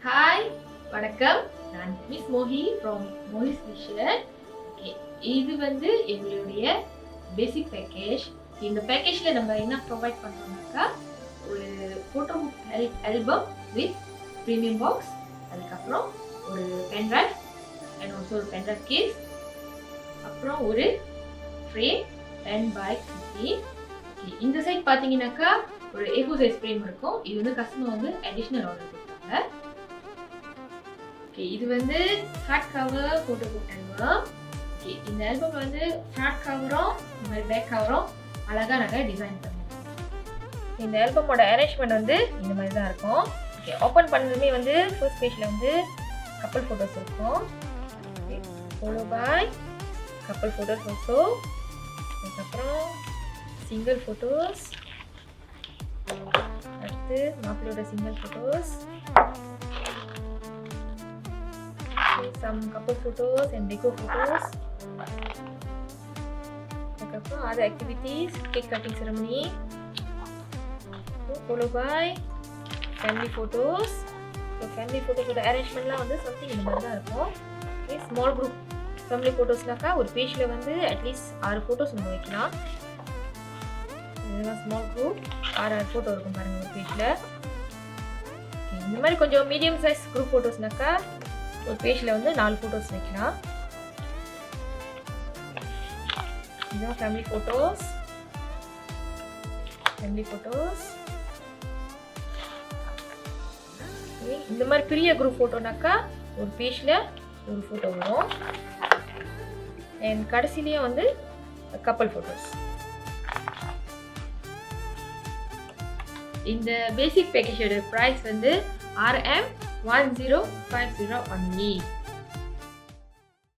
Hi, வணக்கம். நான் miss Mohi from Mohi's vision. Okay, இது வந்து எங்களுடைய பேசிக் பேக்கேஜ். இந்த பேக்கேஜில் நம்ம என்ன ப்ரொவைட் பண்ணுறோம்னாக்கா, ஒரு photo album with premium box, அதுக்கப்புறம் ஒரு பென்ட்ரைவ் அண்ட் ஆல்சோ ஒரு பென்ட்ரைவ் கேஸ், அப்புறம் ஒரு ஃப்ரேம் 10x50. ஓகே, இந்த சைட் பார்த்தீங்கன்னாக்கா ஒரு A4 சைஸ் ஃப்ரேம் இருக்கும். இது வந்து கஸ்டமர் வந்து அடிஷ்னல் ஆர்டர் கொடுத்தாங்க. ஓகே, இது வந்து hard cover photo book album. Okay, இந்த ஆல்பம் வந்து ஃப்ரண்ட் கவரும் இந்த மாதிரி பேக் கவரும் அழகாக நாங்கள் டிசைன் பண்ணியிருக்கோம். இந்த ஆல்பமோட அரேஞ்ச்மெண்ட் வந்து இந்த மாதிரி தான் இருக்கும். ஓகே, ஓப்பன் பண்ணதுமே வந்து ஃபர்ஸ்ட் பேஜில் வந்து கப்பல் ஃபோட்டோஸ் இருக்கும். ஓகே, ஃபாலோ பை கப்பல் ஃபோட்டோஸ் ஆல்சோ. அதுக்கப்புறம் சிங்கிள் ஃபோட்டோஸ், அடுத்து மாப்பிள்ளையோட single photos, some couple photos and deco photos. அதுக்கப்புறம் other activities, cake cutting ceremony, followed by family photos. So family photos ஓட அரேஞ்ச்மெண்ட்லாம் வந்து சம்திங் இந்த மாதிரி தான் இருக்கும். ஓகே, ஸ்மால் குரூப் ஃபேமிலி ஃபோட்டோஸ்னாக்கா ஒரு பேஜில் வந்து அட்லீஸ்ட் 6 ஃபோட்டோஸ் நம்ம வைக்கலாம். இதெல்லாம் ஸ்மால் குரூப் 6 ஃபோட்டோ இருக்கும் பாருங்கள் ஒரு பேஜில். இந்த மாதிரி கொஞ்சம் மீடியம் சைஸ் குரூப் ஃபோட்டோஸ்னாக்கா ஒரு பேஜில் வந்து 4 ஃபோட்டோஸ் வைக்கலாம். இதுதான் ஃபேமிலி ஃபோட்டோஸ். இந்த மாதிரி பெரிய குரூப் ஃபோட்டோனாக்கா ஒரு பேஜில் ஒரு ஃபோட்டோ வரும். அண்ட் கடைசிலேயே வந்து கப்பல் ஃபோட்டோஸ். இந்த பேசிக் பேக்கேஜோட ப்ரைஸ் வந்து RM1050 only.